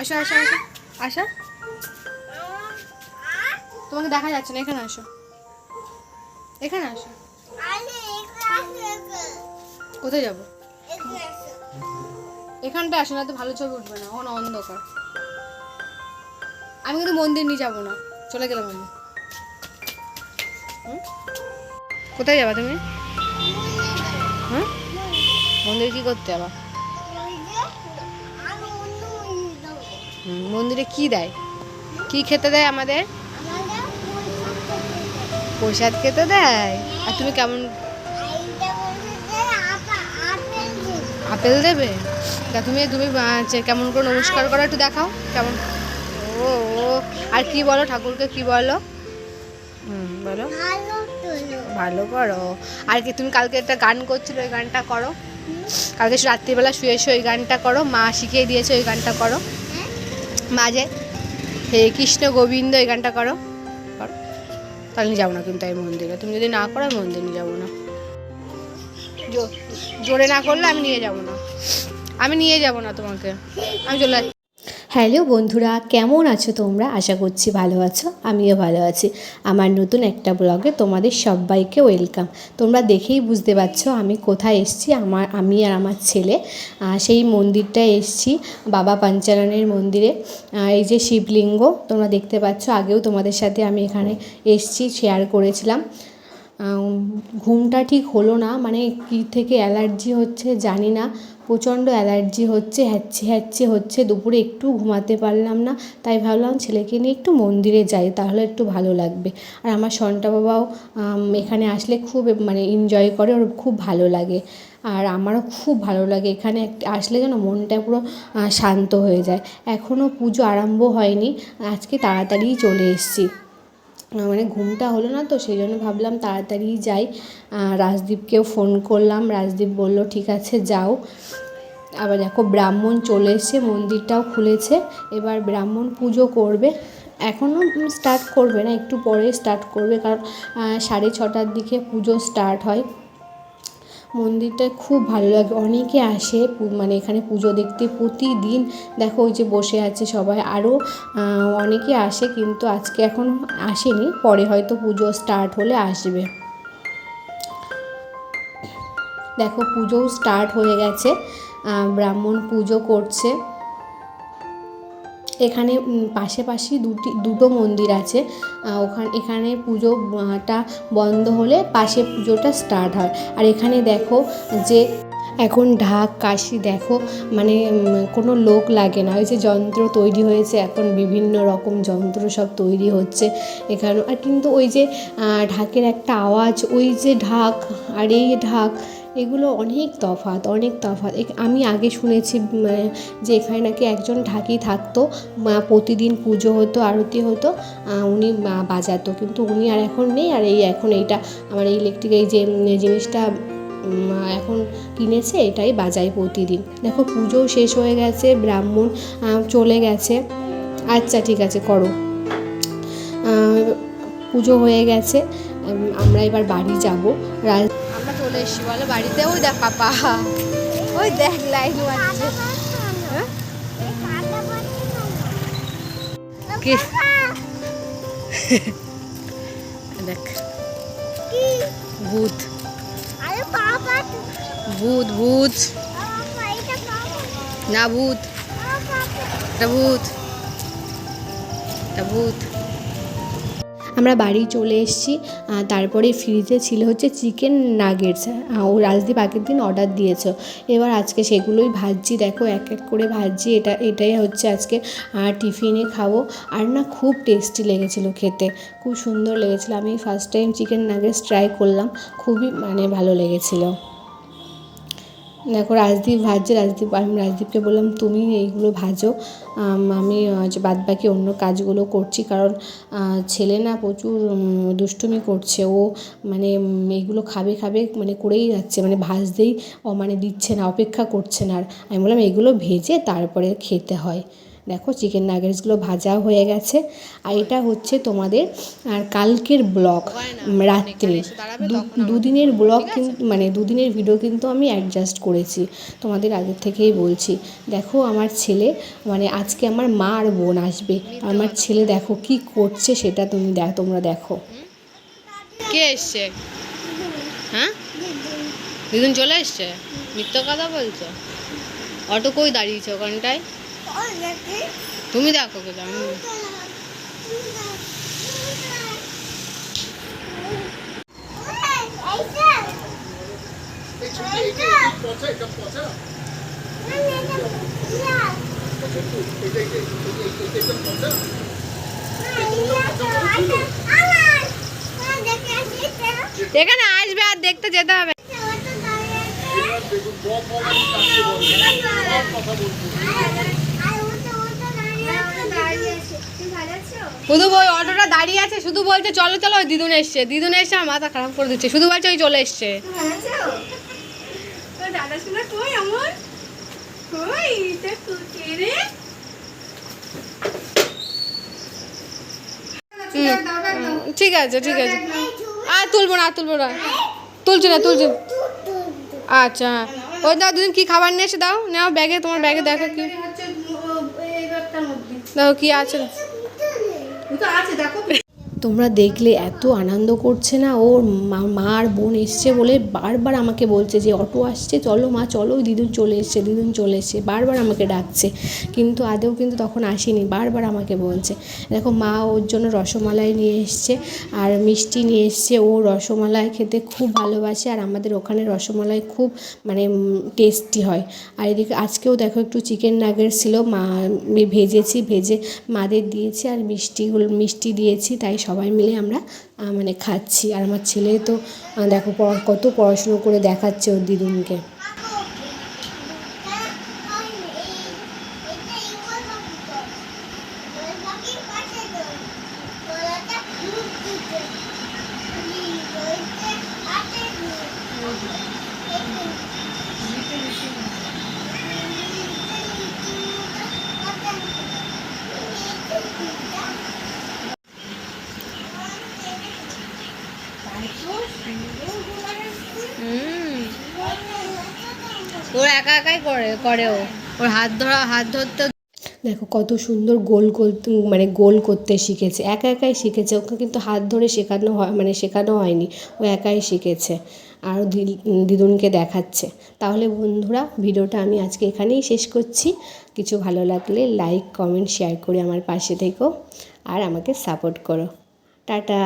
আসো আসো আসো আসো, তোমাকে দেখা যাচ্ছে না, এখানে আসো, এখানে আসো। কোথায় যাবো? এখানটা আসো, না তো ভালো ছবি উঠবে না, ওখানে অন্ধকার। আমি কিন্তু মন্দির নিয়ে যাবো না, চলে গেলাম আমি। কোথায় যাবা তুমি? হ্যাঁ, মন্দিরে কি করতে যাবা? মন্দিরে কি দেয়, কি খেতে দেয় আমাদের? প্রসাদ খেতে দেয়। আর তুমি কেমন? আপেল দেবে? তা তুমি তুমি কেমন করে নমস্কার করো একটু দেখাও কেমন। ও ও, আর কি বলো ঠাকুরকে, কি বলো? বলো ভালো করো। আর কি তুমি কালকে একটা গান করছিলে, ওই গানটা করো। কালকে রাত্রিবেলা শুয়ে শুয়ে ওই গানটা করো, মা শিখিয়ে দিয়েছে, ওই গানটা করো। মাঝে হে কৃষ্ণ গোবিন্দ এই গানটা করো, করো। তাহলে নিয়ে যাবো না কিন্তু আমি মন্দিরে, তুমি যদি না করো আমি মন্দিরে নিয়ে যাবো না। জোরে না করলে আমি নিয়ে যাবো না, আমি নিয়ে যাবো না তোমাকে, আমি চলে যাচ্ছি। হ্যালো বন্ধুরা, কেমন আছো তোমরা? আশা করছি ভালো আছো, আমিও ভালো আছি। আমার নতুন একটা ব্লগে তোমাদের সবাইকে ওয়েলকাম। তোমরা দেখেই বুঝতে পারছো আমি কোথায় এসেছি। আমি আর আমার ছেলে সেই মন্দিরটায় এসেছি, বাবা পাঞ্চাননের মন্দিরে। এই যে শিবলিঙ্গ তোমরা দেখতে পাচ্ছ, আগেও তোমাদের সাথে আমি এখানে এসেছি, শেয়ার করেছিলাম। ঘুমটা ঠিক হলো না, মানে কী থেকে অ্যালার্জি হচ্ছে জানি না, প্রচণ্ড অ্যালার্জি হচ্ছে, হ্যাচ্ছি হ্যাচ্ছি হচ্ছে। দুপুরে একটু ঘুমাতে পারলাম না, তাই ভাবলাম ছেলেকে নিয়ে একটু মন্দিরে যাই, তাহলে একটু ভালো লাগবে। আর আমার সন্টা বাবাও এখানে আসলে খুব মানে এনজয় করে, ওর খুব ভালো লাগে। আর আমারও খুব ভালো লাগে এখানে আসলে, যেন মনটা পুরো শান্ত হয়ে যায়। এখনও পুজো আরম্ভ হয়নি, আজকে তাড়াতাড়িই চলে এসেছি, মানে ঘুমটা হলো না তো সেই জন্য ভাবলাম তাড়াতাড়ি যাই। রাজদীপকেও ফোন করলাম, রাজদীপ বলল ঠিক আছে যাও। আবার দেখো ব্রাহ্মণ চলে এসছে, মন্দিরটাও খুলেছে, এবার ব্রাহ্মণ পুজো করবে। এখনও স্টার্ট করবে না, একটু পরে স্টার্ট করবে, কারণ 6:30টার দিকে পুজো স্টার্ট হয়। মন্দিরটা খুব ভালো লাগে, অনেকে আসে মানে এখানে পুজো দেখতে প্রতিদিন। দেখো ওই যে বসে আছে সবাই, আরও অনেকে আসে, কিন্তু আজকে এখন আসেনি, পরে হয়তো পুজো স্টার্ট হলে আসবে। দেখো পুজোও স্টার্ট হয়ে গেছে, ব্রাহ্মণ পুজো করছে। এখানে পাশাপাশি দুটো মন্দির আছে, এখানে পুজোটা বন্ধ হলে পাশে পুজোটা স্টার্ট হয়। আর এখানে দেখো যে এখন ঢাক কাশি দেখো, মানে কোনো লোক লাগে না, ওই যে যন্ত্র তৈরি হয়েছে এখন, বিভিন্ন রকম যন্ত্র সব তৈরি হচ্ছে এখানে। আর কিন্তু ওই যে ঢাকের একটা আওয়াজ, ওই যে ঢাক আর এই ঢাক, এগুলো অনেক তফাৎ, অনেক তফাৎ। আমি আগে শুনেছি যে এখানে নাকি একজন ঢাকি থাকতো, প্রতিদিন পুজো হতো, আরতি হতো, উনি বাজাতো, কিন্তু উনি আর এখন নেই। আর এখন এইটা আমার এই ইলেকট্রিক এই যে জিনিসটা এখন কিনেছে, এটাই বাজায় প্রতিদিন। দেখো পুজোও শেষ হয়ে গেছে, ব্রাহ্মণ চলে গেছে। আচ্ছা ঠিক আছে করো। পুজো হয়ে গেছে, আমরা এবার বাড়ি যাব। আমরা চলে এসেছি বলো বাড়িতে। ওই দেখ পাপা, ওই দেখ লাইট মারছে। কি দেখ, ভূত ভূত ভূত না, ভূত, এটা ভূত, এটা ভূত। আমরা বাড়ি চলে এসেছি। তারপরে ফ্রিজে ছিল হচ্ছে চিকেন নাগেটস, ও রাজদীপ আগের দিন অর্ডার দিয়েছে, এবার আজকে সেগুলোই ভাজছি। দেখো এক এক করে ভাজছি, এটাই হচ্ছে আজকে টিফিনে খাবো। আর না খুব টেস্টি লেগেছিলো খেতে, খুব সুন্দর লেগেছিলো। আমি first time chicken nuggets try করলাম, খুবই মানে ভালো লেগেছিলো। দেখো রাজদীপ ভাজছে, আমি রাজদীপকে বললাম তুমি এইগুলো ভাজো, আমি বাদ বাকি অন্য কাজগুলো করছি। কারণ ছেলে না প্রচুর দুষ্টুমি করছে, ও মানে এইগুলো খাবে খাবে মানে করেই যাচ্ছে, মানে ভাজতেই মানে দিচ্ছে না, অপেক্ষা করছে না। আর আমি বললাম এগুলো ভেজে তারপরে খেতে হয়, দেখো চিকেন নাগেটসগুলো ভাজা হয়ে গেছে। আর এটা হচ্ছে তোমাদের আর কালকের ব্লগ রাত্রে দুদিনের ব্লগ কিন্তু মানে দুদিনের ভিডিও কিন্তু আমি অ্যাডজাস্ট করেছি, তোমাদের আগের থেকেই বলছি। দেখো আমার ছেলে মানে আজকে আমার মা আর বোন আসবে, আমার ছেলে দেখো কি করছে সেটা তোমরা দেখো। কে এসছে? হ্যাঁ, দিদুন চলে এসছে? মিথ্যা কথা বলছো? অটো কই দাঁড়িয়েছে ওখানটায়? তুমি দেখো কে আমি এখানে আসবে আর দেখতে যেতে হবে। শুধু ওই অটোটা দাঁড়িয়ে আছে, শুধু বলছে চলো চলো, ওই দিদুন এসছে আর মাথা খারাপ করে দিচ্ছে, শুধু বলছে ওই চলে এসছে। ঠিক আছে আর তুলবো না তুলছি না। আচ্ছা, ওই দাও দুদিন কি খাবার নিয়ে এসে দাও, নাও ব্যাগে, তোমার ব্যাগে দেখো কি দেখো কি আছে। তোমরা দেখলে এত আনন্দ করছে না, ওর মা আর বোন এসছে বলে বারবার আমাকে বলছে যে অটো আসছে, চলো মা চলো, দিদুন চলে এসছে, বারবার আমাকে ডাকছে, কিন্তু আদৌ কিন্তু তখন আসেনি, বারবার আমাকে বলছে। দেখো মা ওর জন্য রসমালাই নিয়ে এসছে আর মিষ্টি নিয়ে এসছে, ও রসমালাই খেতে খুব ভালোবাসে, আর আমাদের ওখানে রসমালাই খুব মানে টেস্টি হয়। আর এদিকে আজকেও দেখো একটু চিকেন নাগেটস ছিল, ভেজে মাদের দিয়েছি আর মিষ্টি দিয়েছি, তাই সবাই মিলে আমরা মানে খাচ্ছি। আর আমার ছেলে তো দেখো কত পড়াশুনো করে দেখাচ্ছে ওর দিদুনকে। ও একাই করে ওর হাত ধরতে। দেখো কত সুন্দর গোল করতে শিখেছে, একাই শিখেছে, ওকে কিন্তু হাত ধরে শেখানো হয়নি, ও একাই শিখেছে আর দিদুনকে দেখাচ্ছে। তাহলে বন্ধুরা ভিডিওটা আমি আজকে এখানেই শেষ করছি। কিছু ভালো লাগলে লাইক কমেন্ট শেয়ার করে আমার পাশে থেকো আর আমাকে সাপোর্ট করো। টাটা।